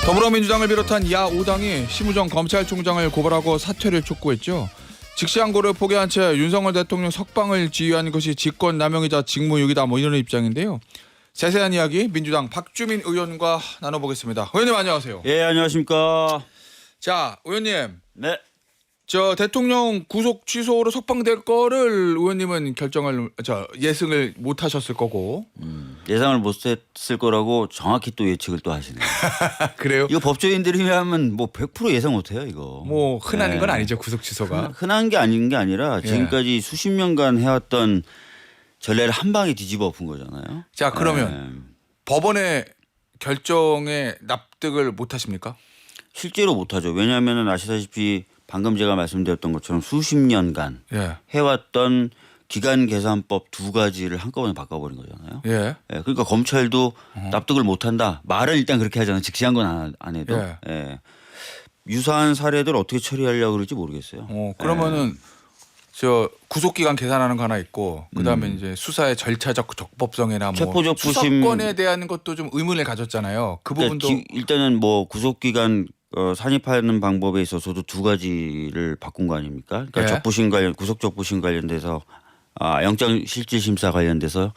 더불어민주당을 비롯한 야5당이 심우정 검찰총장을 고발하고 사퇴를 촉구했죠. 직시항고를 포기한 채 윤석열 대통령 석방을 지휘한 것이 직권남용이자 직무유기다 이런 입장인데요. 세세한 이야기 민주당 박주민 의원과 나눠보겠습니다. 의원님 안녕하세요. 예, 안녕하십니까. 자, 의원님. 네. 저 대통령 구속 취소로 석방될 거를 의원님은 예승을 못 하셨을 거고. 예상을 못 했을 거라고 정확히 또 예측을 또 하시네요. 그래요? 이거 법조인들이라면 뭐 100% 예상 못 해요, 이거. 뭐 흔한 건 아니죠, 구속 취소가. 흔한 게 아닌 게 아니라 지금까지 수십 년간 해왔던 전례를 한 방에 뒤집어 엎은 거잖아요. 자, 그러면 법원의 결정에 납득을 못 하십니까? 실제로 못 하죠. 왜냐하면 아시다시피 방금 제가 말씀드렸던 것처럼 수십 년간 해왔던 기간계산법 두 가지를 한꺼번에 바꿔버린 거잖아요. 예. 그러니까 검찰도 납득을 못한다. 말은 일단 그렇게 하잖아요. 직시한 건 안 해도. 예. 유사한 사례들 어떻게 처리하려고 그럴지 모르겠어요. 그러면은 저 구속기간 계산하는 거 하나 있고 그다음에 이제 수사의 절차적 적법성이나 뭐 체포적 부심 수사권에 대한 것도 좀 의문을 가졌잖아요. 그 부분도 일단은 뭐 구속기간 산입하는 방법에 있어서도 두 가지를 바꾼 거 아닙니까? 그러니까 적부심 관련 구속 적부심 관련돼서 영장 실질 심사 관련돼서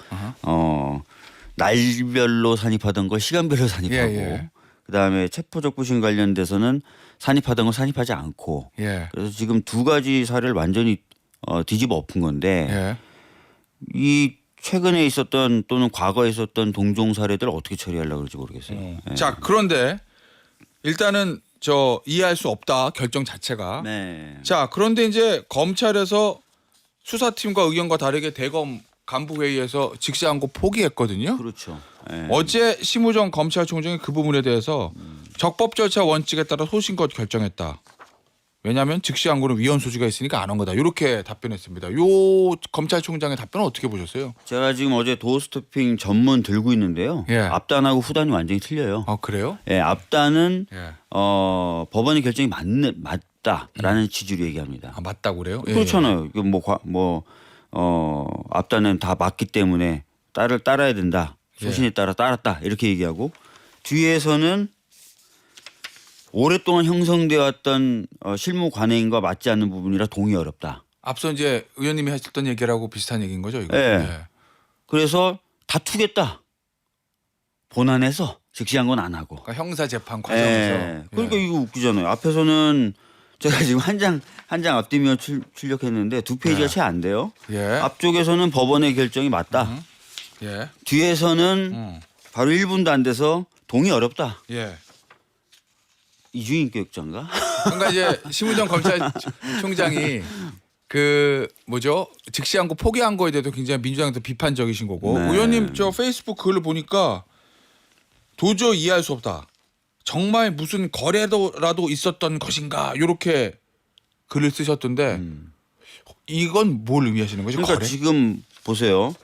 날별로 산입하던 걸 시간별로 산입하고 그다음에 체포 적부심 관련돼서는 산입하던 걸 산입하지 않고 그래서 지금 두 가지 사례를 완전히 뒤집어 엎은 건데 이 최근에 있었던 또는 과거에 있었던 동종 사례들을 어떻게 처리하려고 그럴지 모르겠어요. 자, 그런데 일단은 이해할 수 없다 결정 자체가. 자, 그런데 이제 검찰에서 수사팀과 의견과 다르게 대검 간부 회의에서 직시항고 포기했거든요. 그렇죠. 어제 심우정 검찰총장이 그 부분에 대해서 적법 절차 원칙에 따라 소신껏 결정했다. 왜냐하면 직시항고는 위헌 소지가 있으니까 안 한 거다. 이렇게 답변했습니다. 요 검찰총장의 답변은 어떻게 보셨어요? 제가 지금 어제 도어 스토핑 전문 들고 있는데요. 앞단하고 후단이 완전히 틀려요. 그래요? 앞단은 법원의 결정이 맞다라는 취지로 얘기합니다. 맞다고 그래요? 그렇잖아요. 앞단은 다 맞기 때문에 따라야 된다. 소신에 따라 따랐다 이렇게 얘기하고 뒤에서는 오랫동안 형성되어 왔던 실무 관행과 맞지 않는 부분이라 동의 어렵다. 앞서 이제 의원님이 하셨던 얘기라고 비슷한 얘기인 거죠, 이거. 그래서 다투겠다. 본안에서 직시한 건 안 하고. 그러니까 형사 재판 과정에서. 그러니까 이거 웃기잖아요. 앞에서는 제가 지금 한 장 앞뒤면 출력했는데 두 페이지가 채 안 돼요. 앞쪽에서는 법원의 결정이 맞다. 뒤에서는 바로 1분도 안 돼서 동의 어렵다. 이주인 교육자인가? 그러니까 이제 심우정 검찰총장이 직시항고 포기한 거에 대해서 굉장히 민주당한테 비판적이신 거고 의원님 페이스북 글을 보니까 도저히 이해할 수 없다. 정말 무슨 거래라도 있었던 것인가 이렇게 글을 쓰셨던데 이건 뭘 의미하시는 거죠? 그러니까 거래? 지금 보세요.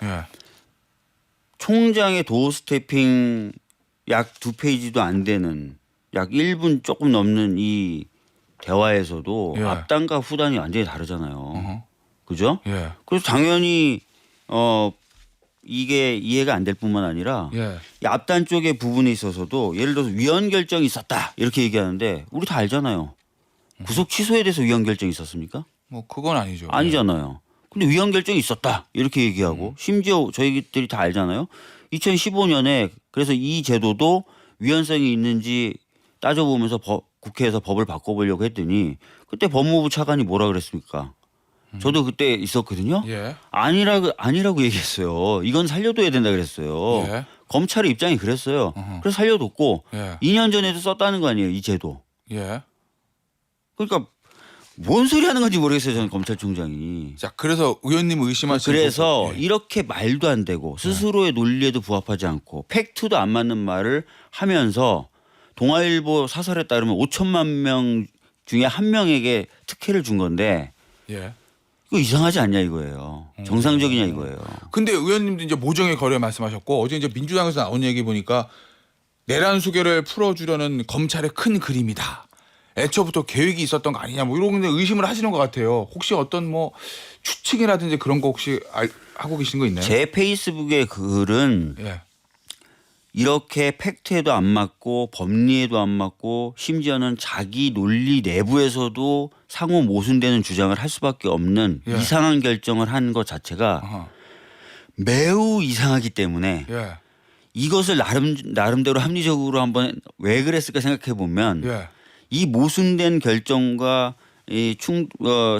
총장의 도어 스태핑 약 두 페이지도 안 되는 약 1분 조금 넘는 이 대화에서도 앞단과 후단이 완전히 다르잖아요. 그죠? 그래서 당연히 이게 이해가 안 될 뿐만 아니라 이 앞단 쪽의 부분에 있어서도 예를 들어서 위헌 결정이 있었다 이렇게 얘기하는데 우리 다 알잖아요. 구속 취소에 대해서 위헌 결정이 있었습니까? 뭐 그건 아니죠. 아니잖아요. 근데 위헌 결정이 있었다 이렇게 얘기하고 심지어 저희들이 다 알잖아요. 2015년에 그래서 이 제도도 위헌성이 있는지 따져보면서 국회에서 법을 바꿔보려고 했더니 그때 법무부 차관이 뭐라 그랬습니까? 저도 그때 있었거든요. 아니라고 얘기했어요. 이건 살려둬야 된다 그랬어요. 검찰의 입장이 그랬어요. 그래서 살려뒀고 2년 전에도 썼다는 거 아니에요. 이 제도. 그러니까 뭔 소리 하는 건지 모르겠어요. 저는 검찰총장이. 자, 그래서 의원님 의심하시는 그래서 이렇게 말도 안 되고 스스로의 논리에도 부합하지 않고 팩트도 안 맞는 말을 하면서 동아일보 사설에 따르면 5천만 명 중에 한 명에게 특혜를 준 건데 이거 이상하지 않냐 이거예요. 정상적이냐 이거예요. 근데 의원님도 이제 모종의 거래 말씀하셨고 어제 이제 민주당에서 나온 얘기 보니까 내란 수계를 풀어주려는 검찰의 큰 그림이다. 애초부터 계획이 있었던 거 아니냐 이런 의심을 하시는 것 같아요. 혹시 어떤 추측이라든지 그런 거 혹시 하고 계신 거 있나요? 제 페이스북의 글은 이렇게 팩트에도 안 맞고 법리에도 안 맞고 심지어는 자기 논리 내부에서도 상호 모순되는 주장을 할 수밖에 없는 예. 이상한 결정을 한 것 자체가 아하. 매우 이상하기 때문에 예. 이것을 나름대로 합리적으로 한번 왜 그랬을까 생각해 보면 예. 이 모순된 결정과 이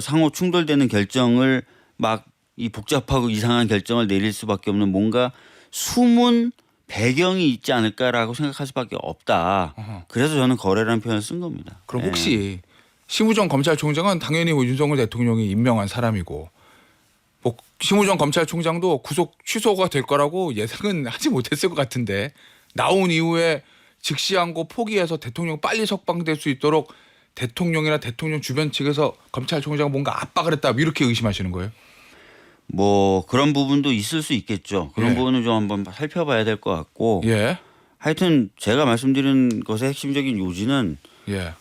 상호 충돌되는 결정을 막 이 복잡하고 이상한 결정을 내릴 수밖에 없는 뭔가 숨은 배경이 있지 않을까라고 생각할 수밖에 없다. 어허. 그래서 저는 거래라는 표현을 쓴 겁니다. 그럼 예. 혹시 심우정 검찰총장은 당연히 뭐 윤석열 대통령이 임명한 사람이고 뭐 심우정 검찰총장도 구속 취소가 될 거라고 예상은 하지 못했을 것 같은데 나온 이후에 즉시항고 포기해서 대통령 빨리 석방될 수 있도록 대통령이나 대통령 주변 측에서 검찰총장 뭔가 압박을 했다 이렇게 의심하시는 거예요? 뭐 그런 부분도 있을 수 있겠죠. 그런 예. 부분은 좀 한번 살펴봐야 될 것 같고 예. 하여튼 제가 말씀드린 것의 핵심적인 요지는 예.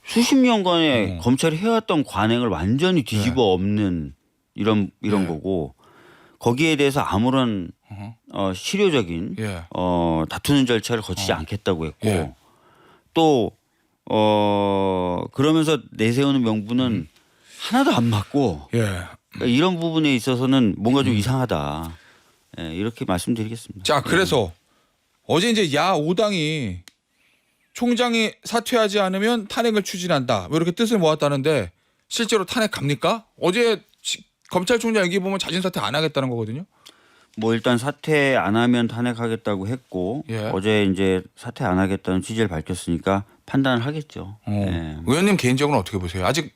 수십 년간의 검찰이 해왔던 관행을 완전히 뒤집어 엎는 이런 예. 거고 거기에 대해서 아무런 어허. 실효적인 예. 다투는 절차를 거치지 않겠다고 했고 예. 또 그러면서 내세우는 명분은 하나도 안 맞고 예. 그러니까 이런 부분에 있어서는 뭔가 좀 이상하다. 예, 이렇게 말씀드리겠습니다. 자, 그래서 어제 이제 야 5당이 총장이 사퇴하지 않으면 탄핵을 추진한다. 뭐 이렇게 뜻을 모았다는데 실제로 탄핵 갑니까? 어제 검찰총장 얘기 보면 자진 사퇴 안 하겠다는 거거든요. 뭐 일단 사퇴 안 하면 탄핵하겠다고 했고 예. 어제 이제 사퇴 안 하겠다는 취지를 밝혔으니까 판단을 하겠죠. 예. 의원님 개인적으로는 어떻게 보세요? 아직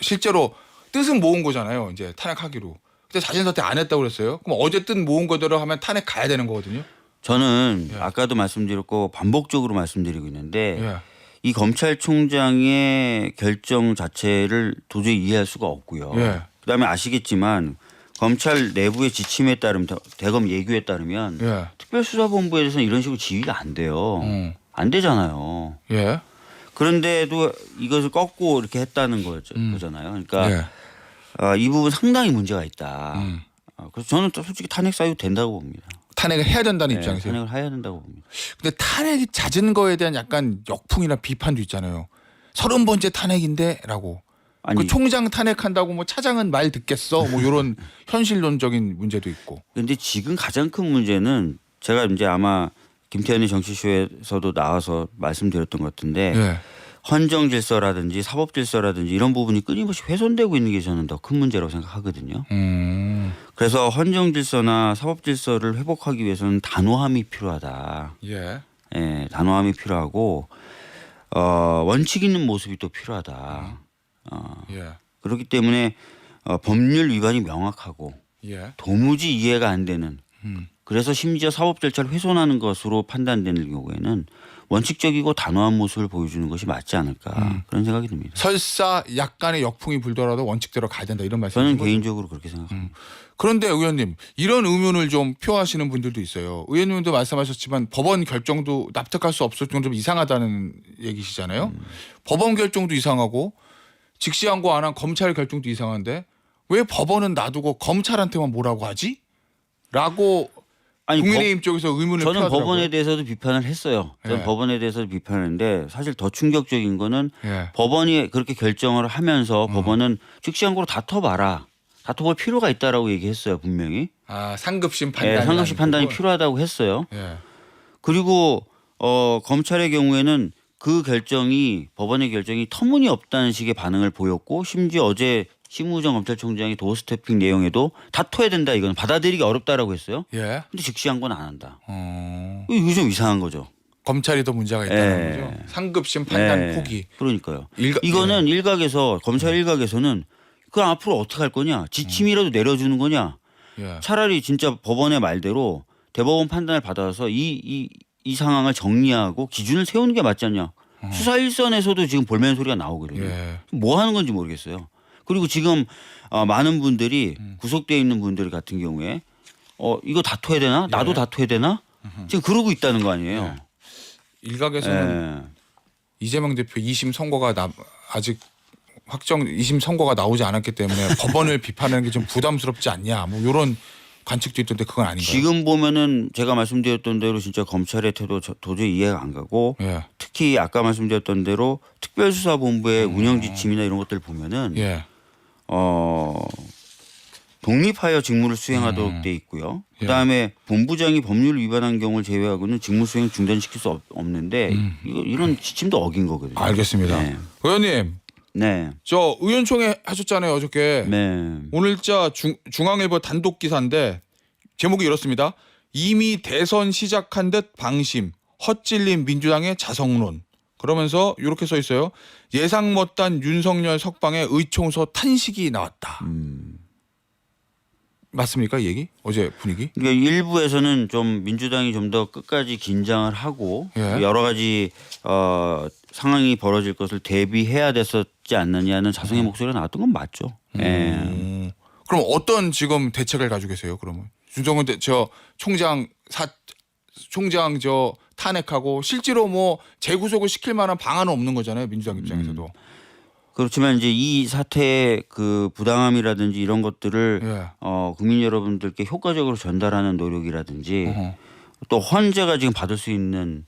실제로 뜻은 모은 거잖아요. 이제 탄핵하기로. 근데 자진 사퇴 안 했다고 그랬어요. 그럼 어제 뜻 모은 거대로 하면 탄핵 가야 되는 거거든요. 저는 예. 아까도 말씀드렸고 반복적으로 말씀드리고 있는데 예. 이 검찰총장의 결정 자체를 도저히 이해할 수가 없고요. 예. 그다음에 아시겠지만 검찰 내부의 지침에 따르면 대검 예규에 따르면 예. 특별수사본부에 대해서는 이런 식으로 지휘가 안 돼요. 안 되잖아요. 예. 그런데도 이것을 꺾고 이렇게 했다는 거잖아요. 그러니까 예. 이 부분 상당히 문제가 있다. 음. 그래서 저는 솔직히 탄핵 사유 된다고 봅니다. 탄핵을 해야 된다는 네, 입장이세요. 탄핵을 해야 된다고 봅니다. 근데 탄핵이 잦은 거에 대한 약간 역풍이나 비판도 있잖아요. 30번째 탄핵인데라고. 아니 그 총장 탄핵한다고 뭐 차장은 말 듣겠어. 뭐 이런 현실론적인 문제도 있고. 근데 지금 가장 큰 문제는 제가 이제 아마 김태현의 정치쇼에서도 나와서 말씀드렸던 것 같은데 예. 헌정 질서라든지 사법 질서라든지 이런 부분이 끊임없이 훼손되고 있는 게 저는 더 큰 문제라고 생각하거든요. 그래서 헌정 질서나 사법 질서를 회복하기 위해서는 단호함이 필요하다. 예. 예, 단호함이 필요하고 원칙 있는 모습이 또 필요하다. 예. 그렇기 때문에 법률 위반이 명확하고 예. 도무지 이해가 안 되는 그래서 심지어 사법 절차를 훼손하는 것으로 판단되는 경우에는 원칙적이고 단호한 모습을 보여주는 것이 맞지 않을까 그런 생각이 듭니다. 설사 약간의 역풍이 불더라도 원칙대로 가야 된다 이런 말씀이신 저는 거죠? 개인적으로 그렇게 생각합니다. 그런데 의원님 이런 의문을 좀 표하시는 분들도 있어요. 의원님도 말씀하셨지만 법원 결정도 납득할 수 없을 정도로 이상하다는 얘기시잖아요. 법원 결정도 이상하고 직시항고 안 한 검찰 결정도 이상한데 왜 법원은 놔두고 검찰한테만 뭐라고 하지? 라고 아니 국민의힘 쪽에서 의문을 저는 표하더라고요. 법원에 대해서도 비판을 했어요. 저는 예. 법원에 대해서도 비판했는데 사실 더 충격적인 거는 예. 법원이 그렇게 결정을 하면서 법원은 즉시항고로 다퉈봐라. 다퉈볼 필요가 있다라고 얘기했어요. 분명히. 아 상급심 판단이 예, 상급심 판단이 아니고. 필요하다고 했어요. 예. 그리고 검찰의 경우에는 그 결정이 법원의 결정이 터무니없다는 식의 반응을 보였고 심지어 어제 심우정 검찰총장이 도어 스태핑 내용에도 다퉈야 된다 이건 받아들이기 어렵다라고 했어요. 예. 근데 즉시항고는 안 한다. 어... 이거 좀 이상한 거죠. 검찰이 더 문제가 있다는 예. 거죠. 상급심 판단 예, 포기. 그러니까요. 일각- 이거는 일각에서 검찰 일각에서는 그 앞으로 어떻게 할 거냐 지침이라도 내려주는 거냐 예. 차라리 진짜 법원의 말대로 대법원 판단을 받아서 이 상황을 정리하고 기준을 세우는 게 맞지 않냐. 수사 일선에서도 지금 볼멘 소리가 나오거든요. 예. 뭐 하는 건지 모르겠어요. 그리고 지금 많은 분들이 구속되어 있는 분들 같은 경우에 이거 다퉈야 되나? 나도 예. 다퉈야 되나? 지금 그러고 있다는 거 아니에요. 일각에서는 예. 이재명 대표 2심 선고가 아직 확정 2심 선고가 나오지 않았기 때문에 법원을 비판하는 게 좀 부담스럽지 않냐. 뭐 이런 관측도 있던데 그건 아닌가요? 지금 보면은 제가 말씀드렸던 대로 진짜 검찰의 태도 도저히 이해가 안 가고 예. 특히 아까 말씀드렸던 대로 특별수사본부의 운영 지침이나 이런 것들 보면은 예. 독립하여 직무를 수행하도록 돼 있고요. 그다음에 본부장이 법률을 위반한 경우를 제외하고는 직무 수행 중단시킬 수 없는데 이런 지침도 어긴 거거든요. 알겠습니다. 네. 의원님, 네. 저 의원총회 하셨잖아요 어저께. 네. 오늘자 중앙일보 단독 기사인데 제목이 이렇습니다. 이미 대선 시작한 듯 방심, 헛찔린 민주당의 자성론. 그러면서 이렇게 써 있어요. 예상 못한 윤석열 석방의 의총소 탄식이 나왔다. 맞습니까 이 얘기? 어제 분위기? 그러니까 일부에서는 좀 민주당이 좀 더 끝까지 긴장을 하고 예. 여러 가지 상황이 벌어질 것을 대비해야 됐었지 않느냐는 자성의 목소리가 나왔던 건 맞죠. 예. 그럼 어떤 지금 대책을 가지고 계세요? 그러면 윤석열 저 총장 저 탄핵하고 실제로 뭐 재구속을 시킬 만한 방안은 없는 거잖아요 민주당 입장에서도. 그렇지만 이제 이 사태의 그 부당함이라든지 이런 것들을 예. 국민 여러분들께 효과적으로 전달하는 노력이라든지 또 헌재가 지금 받을 수 있는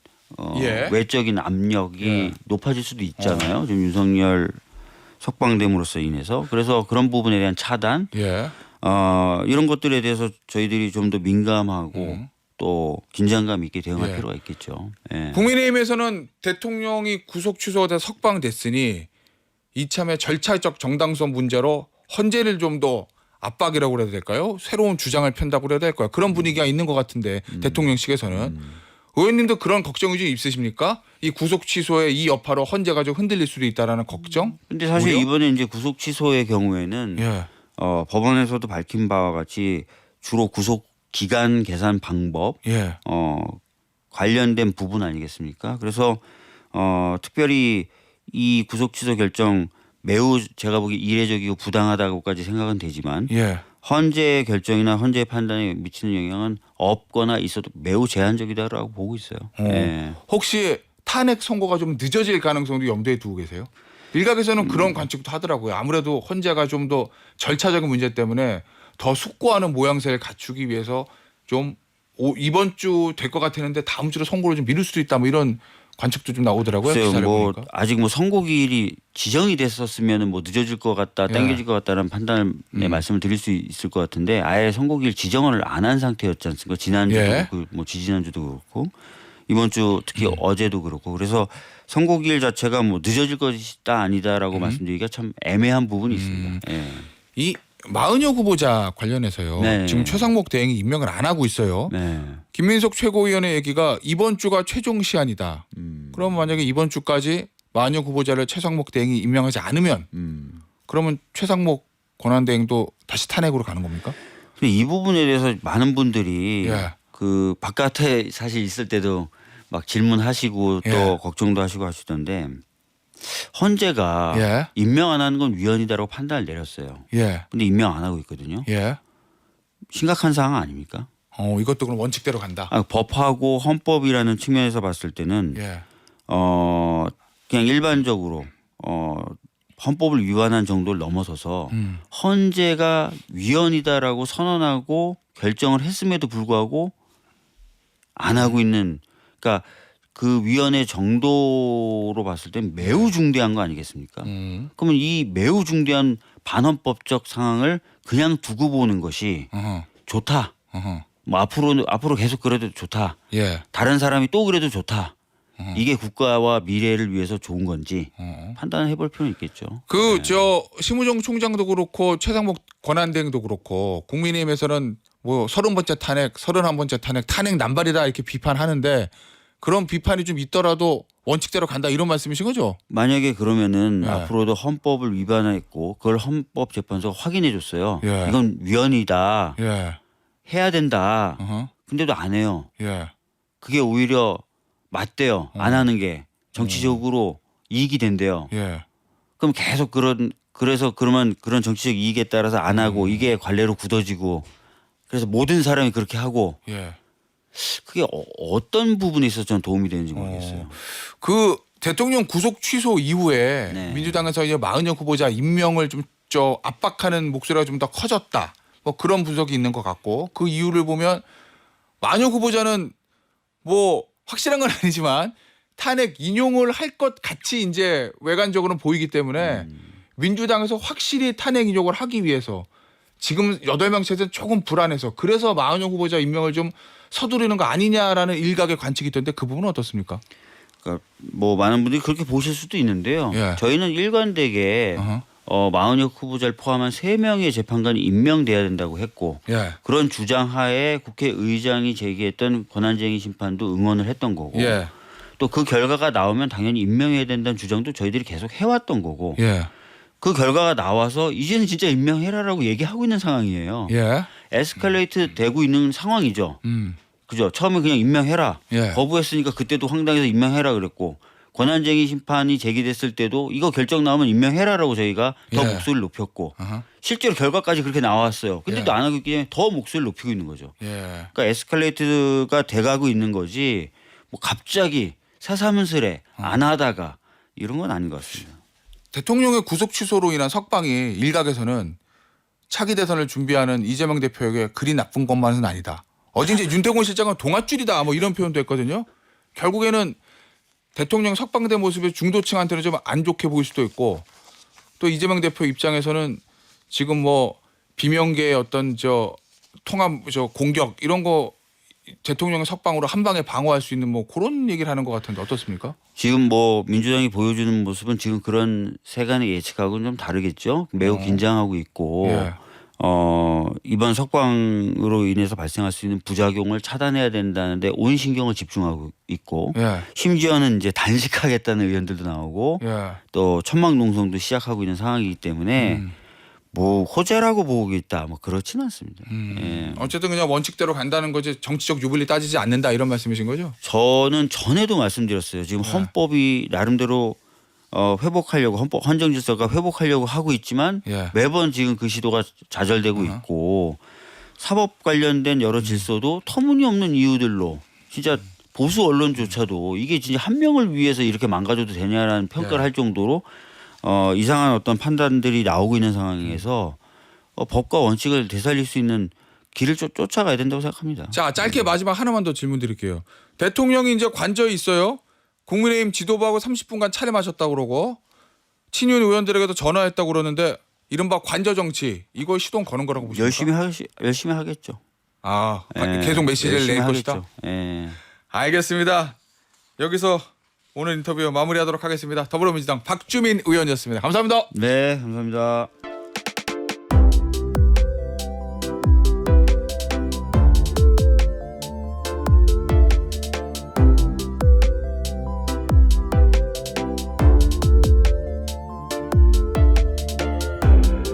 예. 외적인 압력이 예. 높아질 수도 있잖아요. 지금 윤석열 석방됨으로써 인해서 그래서 그런 부분에 대한 차단 예. 이런 것들에 대해서 저희들이 좀 더 민감하고 또 긴장감 있게 대응할 예. 필요가 있겠죠. 예. 국민의힘에서는 대통령이 구속 취소돼 석방됐으니 이참에 절차적 정당성 문제로 헌재를 좀 더 압박이라고 그래야 될까요? 새로운 주장을 편다고 그래야 될까요? 그런 분위기가 있는 것 같은데 대통령실에서는 의원님도 그런 걱정이 좀 있으십니까? 이 구속 취소의 이 여파로 헌재가 좀 흔들릴 수도 있다라는 걱정? 근데 사실 우려? 이번에 이제 구속 취소의 경우에는 예. 법원에서도 밝힌 바와 같이 주로 구속 기간 계산 방법 예. 관련된 부분 아니겠습니까? 그래서 특별히 이 구속 취소 결정 매우 제가 보기 이례적이고 부당하다고까지 생각은 되지만 예. 헌재 결정이나 헌재 판단에 미치는 영향은 없거나 있어도 매우 제한적이다라고 보고 있어요. 예. 혹시 탄핵 선고가 좀 늦어질 가능성도 염두에 두고 계세요? 일각에서는 그런 관측도 하더라고요. 아무래도 헌재가 좀 더 절차적인 문제 때문에 더 숙고하는 모양새를 갖추기 위해서 좀 이번 주 될 것 같았는데 다음 주로 선고를 좀 미룰 수도 있다 뭐 이런 관측도 좀 나오더라고요. 글쎄요, 기사를 뭐 보니까. 아직 뭐 선고기일이 지정이 됐었으면 뭐 늦어질 것 같다, 당겨질 것 같다는 판단의 말씀을 드릴 수 있을 것 같은데 아예 선고기일 지정을 안 한 상태였지 않습니까? 지난주도 예. 뭐 지지난주도 그렇고 이번 주 특히 어제도 그렇고 그래서 선고기일 자체가 뭐 늦어질 것이다 아니다라고 말씀드리기가 참 애매한 부분이 있습니다. 예. 이 마은혁 후보자 관련해서요. 네. 지금 최상목 대행이 임명을 안 하고 있어요. 네. 김민석 최고위원의 얘기가 이번 주가 최종 시한이다. 그럼 만약에 이번 주까지 마은혁 후보자를 최상목 대행이 임명하지 않으면 그러면 최상목 권한대행도 다시 탄핵으로 가는 겁니까? 근데 이 부분에 대해서 많은 분들이 예. 그 바깥에 사실 있을 때도 막 질문하시고 또 예. 걱정도 하시고 하시던데 헌재가 예. 임명 안 하는 건 위헌이다라고 판단을 내렸어요. 예. 근데 임명 안 하고 있거든요. 예. 심각한 상황 아닙니까? 이것도 그럼 원칙대로 간다. 법하고 헌법이라는 측면에서 봤을 때는 예. 그냥 일반적으로 헌법을 위반한 정도를 넘어서서 헌재가 위헌이다라고 선언하고 결정을 했음에도 불구하고 안 하고 있는 그러니까 그 위헌의 정도로 봤을 때 매우 중대한 거 아니겠습니까? 그러면 이 매우 중대한 반헌법적 상황을 그냥 두고 보는 것이 어허. 좋다. 어허. 뭐 앞으로 계속 그래도 좋다. 예. 다른 사람이 또 그래도 좋다. 이게 국가와 미래를 위해서 좋은 건지 판단을 해볼 필요는 있겠죠. 그 저 심우정 총장도 그렇고 최상목 권한대행도 그렇고 국민의힘에서는 뭐 30번째 탄핵, 31번째 탄핵 남발이다 이렇게 비판하는데 그런 비판이 좀 있더라도 원칙대로 간다 이런 말씀이신 거죠? 만약에 그러면은 예. 앞으로도 헌법을 위반했고 그걸 헌법재판소가 확인해 줬어요. 예. 이건 위헌이다. 예. 해야 된다. 어허. 근데도 안 해요. 예. 그게 오히려 맞대요. 안 하는 게 정치적으로 이익이 된대요. 예. 그럼 계속 그래서 그러면 그런 정치적 이익에 따라서 안 하고 이게 관례로 굳어지고 그래서 모든 사람이 그렇게 하고 예. 그게 어떤 부분에 있어서 전 도움이 되는지 모르겠어요. 그 대통령 구속 취소 이후에 네. 민주당에서 이제 마은혁 후보자 임명을 좀 압박하는 목소리가 좀 더 커졌다. 뭐 그런 분석이 있는 것 같고 그 이유를 보면 마녀 후보자는 뭐 확실한 건 아니지만 탄핵 인용을 할 것 같이 이제 외관적으로는 보이기 때문에 민주당에서 확실히 탄핵 인용을 하기 위해서 지금 8명 체제는 조금 불안해서 그래서 마은영 후보자 임명을 좀 서두르는 거 아니냐라는 일각의 관측이 있던데 그 부분은 어떻습니까? 그러니까 뭐 많은 분들이 그렇게 보실 수도 있는데요. 예. 저희는 일관되게 마은혁 후보자를 포함한 3명의 재판관이 임명돼야 된다고 했고 예. 그런 주장하에 국회의장이 제기했던 권한쟁의 심판도 응원을 했던 거고 예. 또 그 결과가 나오면 당연히 임명해야 된다는 주장도 저희들이 계속 해왔던 거고 예. 그 결과가 나와서 이제는 진짜 임명해라라고 얘기하고 있는 상황이에요. 예. 에스컬레이트 되고 있는 상황이죠. 그죠? 처음에 그냥 임명해라. 예. 거부했으니까 그때도 황당해서 임명해라 그랬고 권한쟁의 심판이 제기됐을 때도 이거 결정 나오면 임명해라라고 저희가 더 예. 목소리를 높였고 어허. 실제로 결과까지 그렇게 나왔어요. 근데도 예. 안 하기 때문에 더 목소리를 높이고 있는 거죠. 예. 그러니까 에스컬레이트가 돼가고 있는 거지 뭐 갑자기 새사문스레 안 하다가 이런 건 아닌 것 같습니다. 대통령의 구속 취소로 인한 석방이 일각에서는 차기 대선을 준비하는 이재명 대표에게 그리 나쁜 것만은 아니다. 어제 이제 윤태곤 실장은 동아줄이다 뭐 이런 표현도 했거든요. 결국에는 대통령 석방된 모습이 중도층한테는 좀 안 좋게 보일 수도 있고 또 이재명 대표 입장에서는 지금 뭐 비명계의 어떤 통합 공격 이런 거 대통령의 석방으로 한 방에 방어할 수 있는 뭐 그런 얘기를 하는 것 같은데 어떻습니까? 지금 뭐 민주당이 보여주는 모습은 지금 그런 세간의 예측하고는 좀 다르겠죠. 매우 긴장하고 있고 예. 이번 석방으로 인해서 발생할 수 있는 부작용을 차단해야 된다는데 온 신경을 집중하고 있고 예. 심지어는 이제 단식하겠다는 의견들도 나오고 예. 또 천막농성도 시작하고 있는 상황이기 때문에 뭐 호재라고 보고 있다 뭐 그렇지는 않습니다. 예. 어쨌든 그냥 원칙대로 간다는 거지 정치적 유불리 따지지 않는다 이런 말씀이신 거죠? 저는 전에도 말씀드렸어요. 지금 헌법이 나름대로 회복하려고 헌정 질서가 회복하려고 하고 있지만 예. 매번 지금 그 시도가 좌절되고 있고 사법 관련된 여러 질서도 터무니없는 이유들로 진짜 보수 언론조차도 이게 진짜 한 명을 위해서 이렇게 망가져도 되냐라는 평가를 할 정도로 이상한 어떤 판단들이 나오고 있는 상황에서 법과 원칙을 되살릴 수 있는 길을 쫓아가야 된다고 생각합니다. 자, 짧게 마지막 하나만 더 질문 드릴게요. 대통령이 이제 관저에 있어요. 국민의힘 지도부하고 30분간 차례마셨다고 그러고 친윤 의원들에게도 전화했다고 그러는데 이른바 관저 정치 이거 시동 거는 거라고 보십니까? 열심히 하겠죠. 아, 예, 계속 메시지를 열심히 낼 것이다. 하겠죠. 예. 알겠습니다. 여기서 오늘 인터뷰 마무리하도록 하겠습니다. 더불어민주당 박주민 의원이었습니다. 감사합니다. 네, 감사합니다.